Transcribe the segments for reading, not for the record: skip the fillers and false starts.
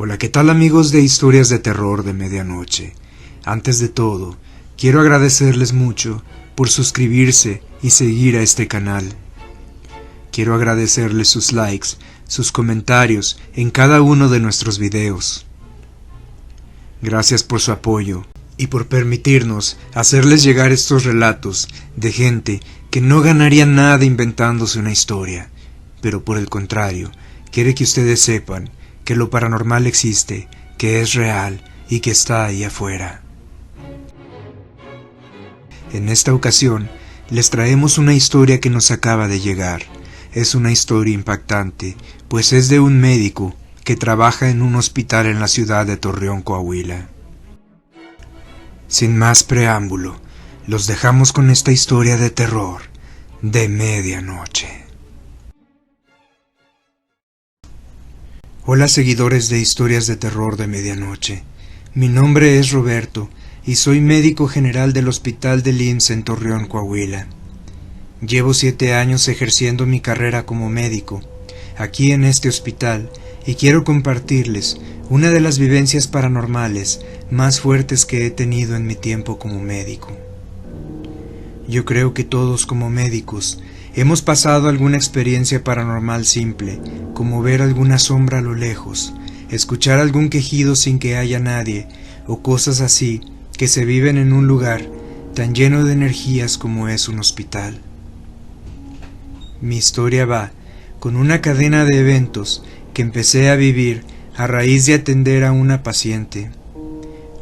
Hola, ¿qué tal amigos de Historias de Terror de Medianoche? Antes de todo, quiero agradecerles mucho por suscribirse y seguir a este canal. Quiero agradecerles sus likes, sus comentarios en cada uno de nuestros videos. Gracias por su apoyo y por permitirnos hacerles llegar estos relatos de gente que no ganaría nada inventándose una historia, pero por el contrario, quiere que ustedes sepan que lo paranormal existe, que es real y que está ahí afuera. En esta ocasión, les traemos una historia que nos acaba de llegar. Es una historia impactante, pues es de un médico que trabaja en un hospital en la ciudad de Torreón, Coahuila. Sin más preámbulo, los dejamos con esta historia de terror de medianoche. Hola seguidores de Historias de Terror de Medianoche. Mi nombre es Roberto y soy médico general del Hospital del IMSS en Torreón, Coahuila. Llevo 7 años ejerciendo mi carrera como médico aquí en este hospital y quiero compartirles una de las vivencias paranormales más fuertes que he tenido en mi tiempo como médico. Yo creo que todos como médicos hemos pasado alguna experiencia paranormal simple, como ver alguna sombra a lo lejos, escuchar algún quejido sin que haya nadie, o cosas así que se viven en un lugar tan lleno de energías como es un hospital. Mi historia va con una cadena de eventos que empecé a vivir a raíz de atender a una paciente,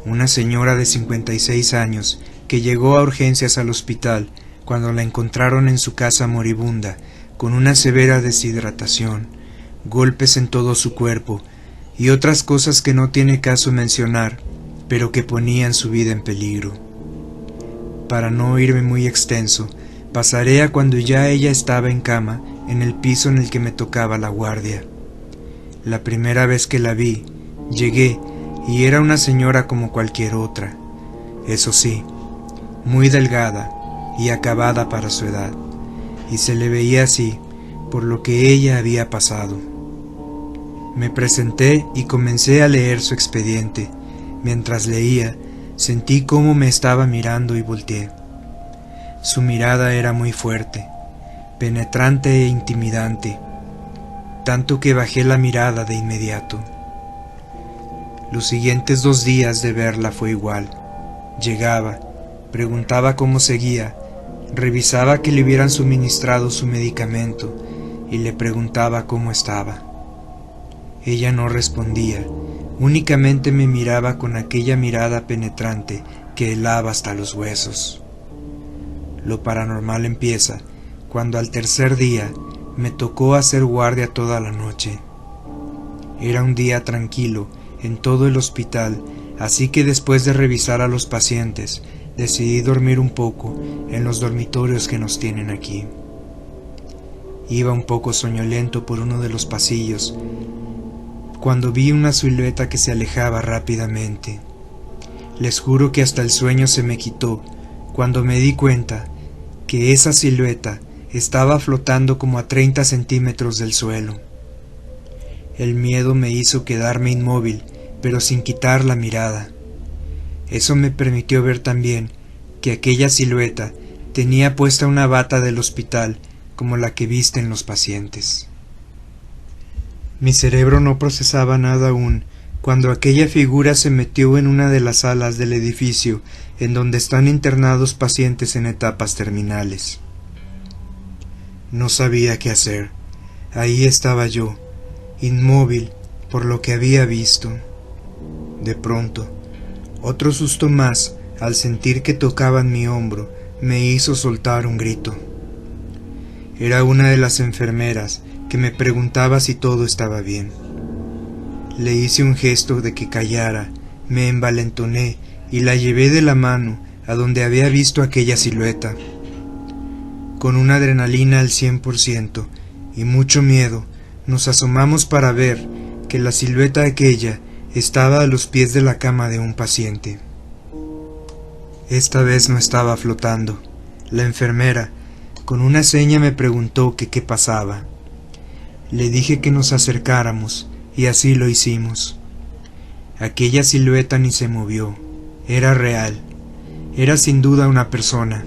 una señora de 56 años que llegó a urgencias al hospital cuando la encontraron en su casa moribunda, con una severa deshidratación, golpes en todo su cuerpo y otras cosas que no tiene caso mencionar, pero que ponían su vida en peligro. Para no irme muy extenso, pasaré a cuando ya ella estaba en cama, en el piso en el que me tocaba la guardia. La primera vez que la vi, llegué y era una señora como cualquier otra, eso sí, muy delgada y acabada para su edad, y se le veía así por lo que ella había pasado. Me presenté y comencé a leer su expediente. Mientras leía, sentí cómo me estaba mirando y volteé. Su mirada era muy fuerte, penetrante e intimidante, tanto que bajé la mirada de inmediato. Los siguientes 2 días de verla fue igual. Llegaba, preguntaba cómo seguía, revisaba que le hubieran suministrado su medicamento y le preguntaba cómo estaba. Ella no respondía, únicamente me miraba con aquella mirada penetrante que helaba hasta los huesos. Lo paranormal empieza cuando al tercer día me tocó hacer guardia toda la noche. Era un día tranquilo en todo el hospital, así que después de revisar a los pacientes, decidí dormir un poco en los dormitorios que nos tienen aquí. Iba un poco soñoliento por uno de los pasillos cuando vi una silueta que se alejaba rápidamente. Les juro que hasta el sueño se me quitó cuando me di cuenta que esa silueta estaba flotando como a 30 centímetros del suelo. El miedo me hizo quedarme inmóvil, pero sin quitar la mirada. Eso me permitió ver también que aquella silueta tenía puesta una bata del hospital como la que visten los pacientes. Mi cerebro no procesaba nada aún cuando aquella figura se metió en una de las salas del edificio en donde están internados pacientes en etapas terminales. No sabía qué hacer. Ahí estaba yo, inmóvil por lo que había visto. De pronto, otro susto más al sentir que tocaban mi hombro me hizo soltar un grito. Era una de las enfermeras que me preguntaba si todo estaba bien. Le hice un gesto de que callara, me envalentoné y la llevé de la mano a donde había visto aquella silueta. Con una adrenalina al 100% y mucho miedo, nos asomamos para ver que la silueta aquella estaba a los pies de la cama de un paciente. Esta vez no estaba flotando. La enfermera, con una seña, me preguntó que qué pasaba. Le dije que nos acercáramos, y así lo hicimos. Aquella silueta ni se movió. Era real. Era sin duda una persona.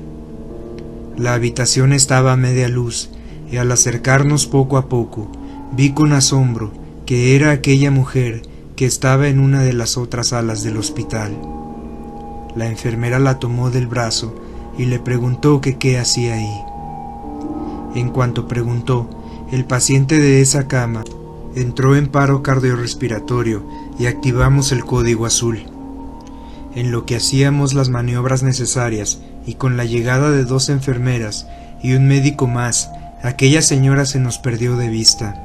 La habitación estaba a media luz, y al acercarnos poco a poco, vi con asombro que era aquella mujer que estaba en una de las otras salas del hospital. La enfermera la tomó del brazo y le preguntó que qué hacía ahí. En cuanto preguntó, el paciente de esa cama entró en paro cardiorrespiratorio y activamos el código azul. En lo que hacíamos las maniobras necesarias y con la llegada de 2 enfermeras y un médico más, aquella señora se nos perdió de vista.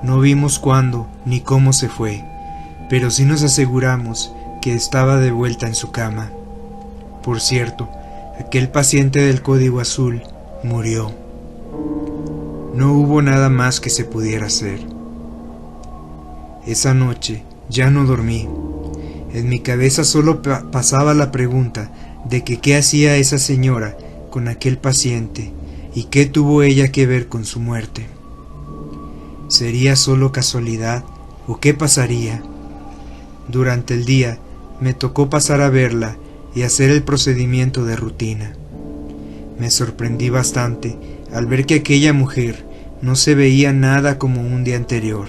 No vimos cuándo ni cómo se fue, pero sí nos aseguramos que estaba de vuelta en su cama. Por cierto, aquel paciente del código azul murió. No hubo nada más que se pudiera hacer. Esa noche ya no dormí. En mi cabeza solo pasaba la pregunta de que qué hacía esa señora con aquel paciente y qué tuvo ella que ver con su muerte. ¿Sería solo casualidad o qué pasaría? Durante el día me tocó pasar a verla y hacer el procedimiento de rutina. Me sorprendí bastante al ver que aquella mujer no se veía nada como un día anterior.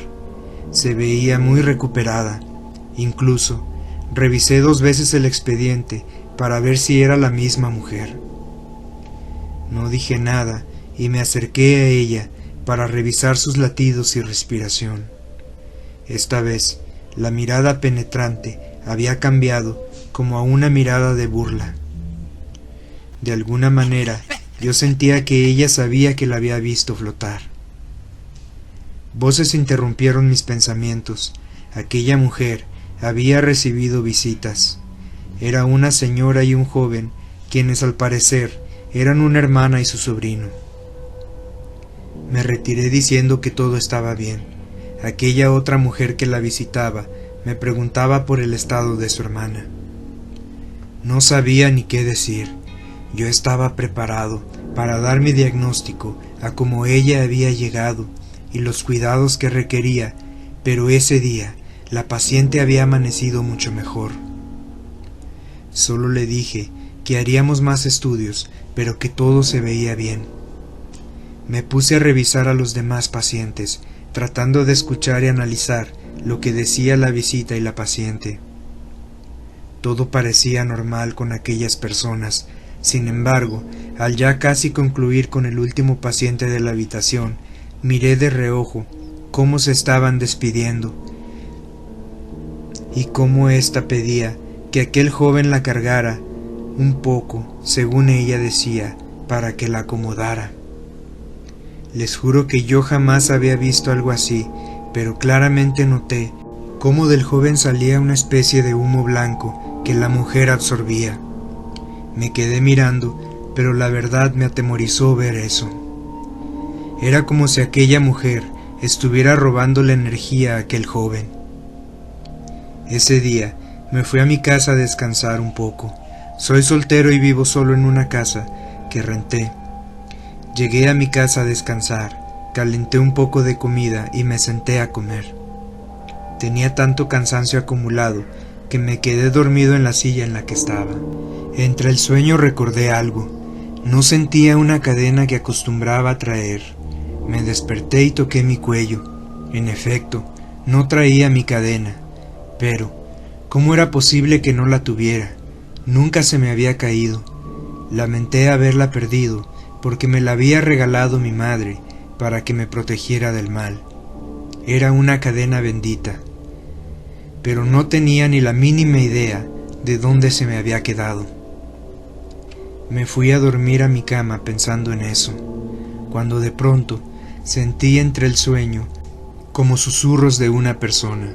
Se veía muy recuperada. Incluso revisé 2 veces el expediente para ver si era la misma mujer. No dije nada y me acerqué a ella para revisar sus latidos y respiración. Esta vez, la mirada penetrante había cambiado como a una mirada de burla. De alguna manera, yo sentía que ella sabía que la había visto flotar. Voces interrumpieron mis pensamientos. Aquella mujer había recibido visitas. Era una señora y un joven, quienes al parecer eran una hermana y su sobrino. Me retiré diciendo que todo estaba bien. Aquella otra mujer que la visitaba me preguntaba por el estado de su hermana. No sabía ni qué decir. Yo estaba preparado para dar mi diagnóstico a cómo ella había llegado y los cuidados que requería, pero ese día la paciente había amanecido mucho mejor. Solo le dije que haríamos más estudios, pero que todo se veía bien. Me puse a revisar a los demás pacientes, tratando de escuchar y analizar lo que decía la visita y la paciente. Todo parecía normal con aquellas personas. Sin embargo, al ya casi concluir con el último paciente de la habitación, miré de reojo cómo se estaban despidiendo y cómo ésta pedía que aquel joven la cargara un poco, según ella decía, para que la acomodara. Les juro que yo jamás había visto algo así, pero claramente noté cómo del joven salía una especie de humo blanco que la mujer absorbía. Me quedé mirando, pero la verdad me atemorizó ver eso. Era como si aquella mujer estuviera robando la energía a aquel joven. Ese día me fui a mi casa a descansar un poco. Soy soltero y vivo solo en una casa que renté. Llegué a mi casa a descansar, calenté un poco de comida y me senté a comer. Tenía tanto cansancio acumulado que me quedé dormido en la silla en la que estaba. Entre el sueño recordé algo. No sentía una cadena que acostumbraba a traer. Me desperté y toqué mi cuello. En efecto, no traía mi cadena. Pero, ¿cómo era posible que no la tuviera? Nunca se me había caído. Lamenté haberla perdido, porque me la había regalado mi madre para que me protegiera del mal. Era una cadena bendita. Pero no tenía ni la mínima idea de dónde se me había quedado. Me fui a dormir a mi cama pensando en eso, cuando de pronto sentí entre el sueño como susurros de una persona.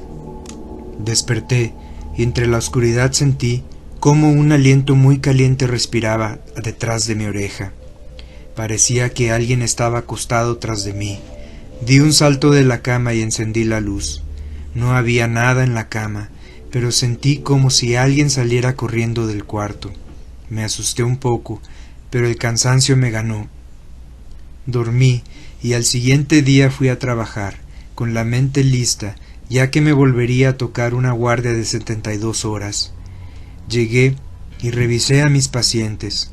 Desperté y entre la oscuridad sentí cómo un aliento muy caliente respiraba detrás de mi oreja. Parecía que alguien estaba acostado tras de mí. Di un salto de la cama y encendí la luz. No había nada en la cama, pero sentí como si alguien saliera corriendo del cuarto. Me asusté un poco, pero el cansancio me ganó. Dormí y al siguiente día fui a trabajar, con la mente lista ya que me volvería a tocar una guardia de 72 horas. Llegué y revisé a mis pacientes.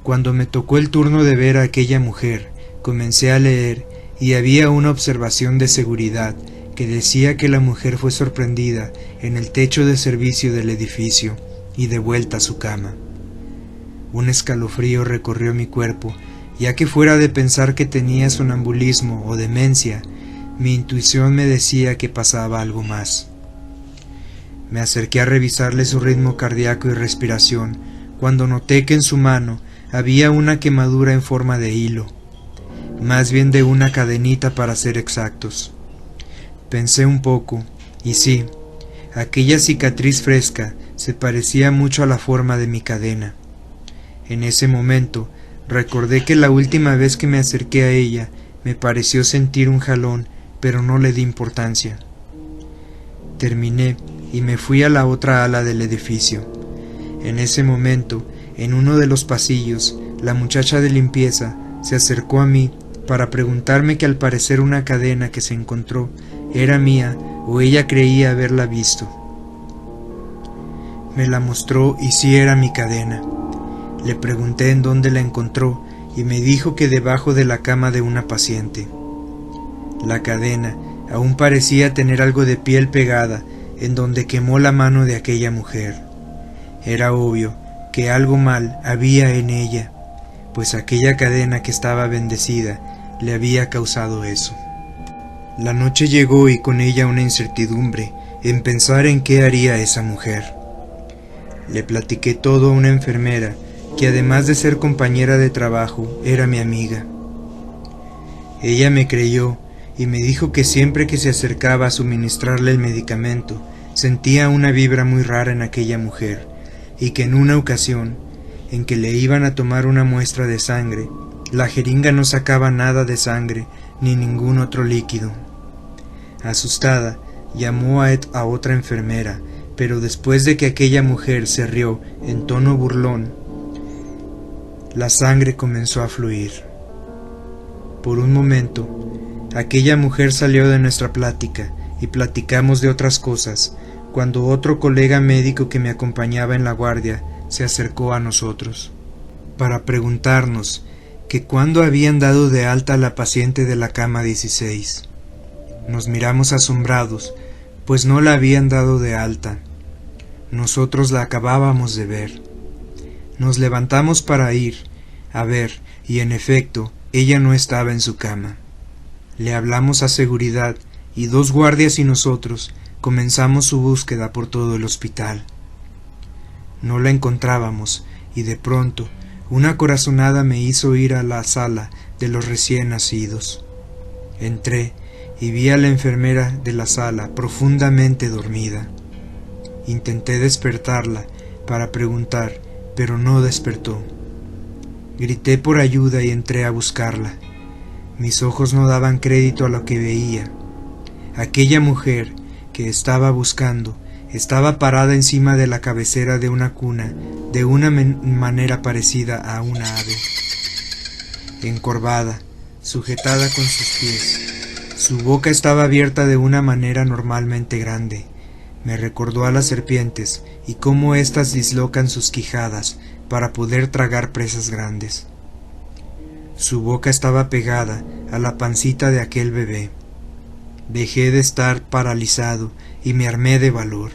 Cuando me tocó el turno de ver a aquella mujer, comencé a leer y había una observación de seguridad que decía que la mujer fue sorprendida en el techo de servicio del edificio y devuelta a su cama. Un escalofrío recorrió mi cuerpo, ya que fuera de pensar que tenía sonambulismo o demencia, mi intuición me decía que pasaba algo más. Me acerqué a revisarle su ritmo cardíaco y respiración, cuando noté que en su mano había una quemadura en forma de hilo, más bien de una cadenita para ser exactos. Pensé un poco, y sí, aquella cicatriz fresca se parecía mucho a la forma de mi cadena. En ese momento, recordé que la última vez que me acerqué a ella, me pareció sentir un jalón, pero no le di importancia. Terminé y me fui a la otra ala del edificio. En ese momento, en uno de los pasillos, la muchacha de limpieza se acercó a mí para preguntarme que al parecer una cadena que se encontró era mía o ella creía haberla visto. Me la mostró y sí era mi cadena. Le pregunté en dónde la encontró y me dijo que debajo de la cama de una paciente. La cadena aún parecía tener algo de piel pegada en donde quemó la mano de aquella mujer. Era obvio que algo mal había en ella, pues aquella cadena que estaba bendecida le había causado eso. La noche llegó y con ella una incertidumbre en pensar en qué haría esa mujer. Le platiqué todo a una enfermera que además de ser compañera de trabajo era mi amiga. Ella me creyó y me dijo que siempre que se acercaba a suministrarle el medicamento sentía una vibra muy rara en aquella mujer y que en una ocasión en que le iban a tomar una muestra de sangre, la jeringa no sacaba nada de sangre ni ningún otro líquido. Asustada, llamó a otra enfermera, pero después de que aquella mujer se rió en tono burlón, la sangre comenzó a fluir. Por un momento, aquella mujer salió de nuestra plática y platicamos de otras cosas, cuando otro colega médico que me acompañaba en la guardia se acercó a nosotros para preguntarnos que cuándo habían dado de alta a la paciente de la cama 16. Nos miramos asombrados, pues no la habían dado de alta. Nosotros la acabábamos de ver. Nos levantamos para ir a ver, y en efecto, ella no estaba en su cama. Le hablamos a seguridad, y 2 guardias y nosotros comenzamos su búsqueda por todo el hospital. No la encontrábamos, y de pronto, una corazonada me hizo ir a la sala de los recién nacidos. Entré y vi a la enfermera de la sala profundamente dormida. Intenté despertarla para preguntar, pero no despertó. Grité por ayuda y entré a buscarla. Mis ojos no daban crédito a lo que veía. Aquella mujer que estaba buscando estaba parada encima de la cabecera de una cuna de una manera parecida a una ave, encorvada, sujetada con sus pies. Su boca estaba abierta de una manera normalmente grande. Me recordó a las serpientes y cómo éstas dislocan sus quijadas para poder tragar presas grandes. Su boca estaba pegada a la pancita de aquel bebé. Dejé de estar paralizado y me armé de valor.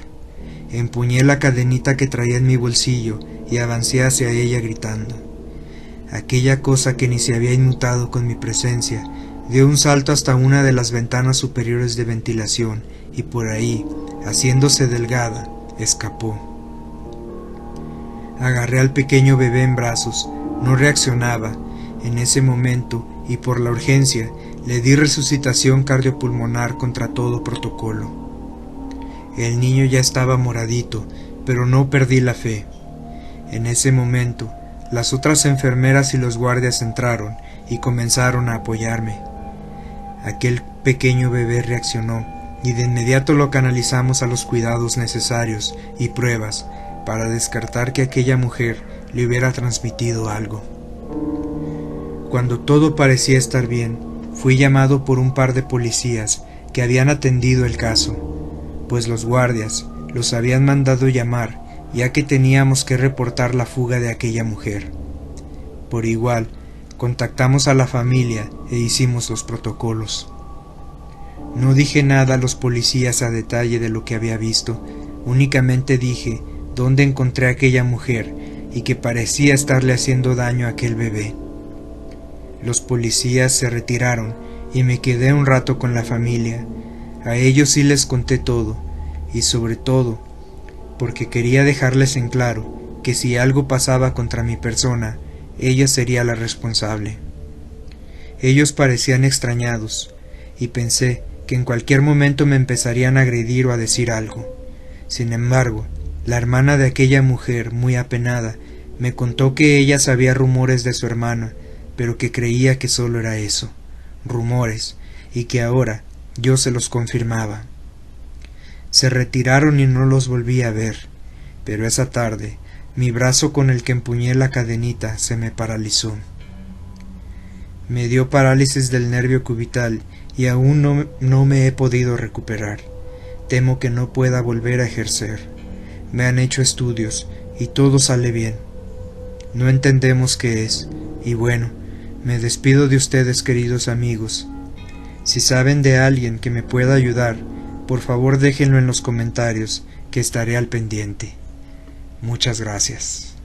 Empuñé la cadenita que traía en mi bolsillo y avancé hacia ella gritando. Aquella cosa que ni se había inmutado con mi presencia dio un salto hasta una de las ventanas superiores de ventilación y por ahí, haciéndose delgada, escapó. Agarré al pequeño bebé en brazos, no reaccionaba. En ese momento, y por la urgencia, le di resucitación cardiopulmonar contra todo protocolo. El niño ya estaba moradito, pero no perdí la fe. En ese momento, las otras enfermeras y los guardias entraron y comenzaron a apoyarme. Aquel pequeño bebé reaccionó y de inmediato lo canalizamos a los cuidados necesarios y pruebas para descartar que aquella mujer le hubiera transmitido algo. Cuando todo parecía estar bien, fui llamado por un par de policías que habían atendido el caso. pues los guardias los habían mandado llamar, ya que teníamos que reportar la fuga de aquella mujer. Por igual, contactamos a la familia e hicimos los protocolos. No dije nada a los policías a detalle de lo que había visto, únicamente dije dónde encontré a aquella mujer y que parecía estarle haciendo daño a aquel bebé. Los policías se retiraron y me quedé un rato con la familia. A ellos sí les conté todo, y sobre todo porque quería dejarles en claro que si algo pasaba contra mi persona, ella sería la responsable. Ellos parecían extrañados, y pensé que en cualquier momento me empezarían a agredir o a decir algo. Sin embargo, la hermana de aquella mujer, muy apenada, me contó que ella sabía rumores de su hermana, pero que creía que solo era eso, rumores, y que ahora yo se los confirmaba. Se retiraron y no los volví a ver, pero esa tarde mi brazo con el que empuñé la cadenita se me paralizó. Me dio parálisis del nervio cubital y aún no me he podido recuperar. Temo que no pueda volver a ejercer. Me han hecho estudios y todo sale bien. No entendemos qué es, y bueno, me despido de ustedes, queridos amigos. Si saben de alguien que me pueda ayudar, por favor déjenlo en los comentarios, que estaré al pendiente. Muchas gracias.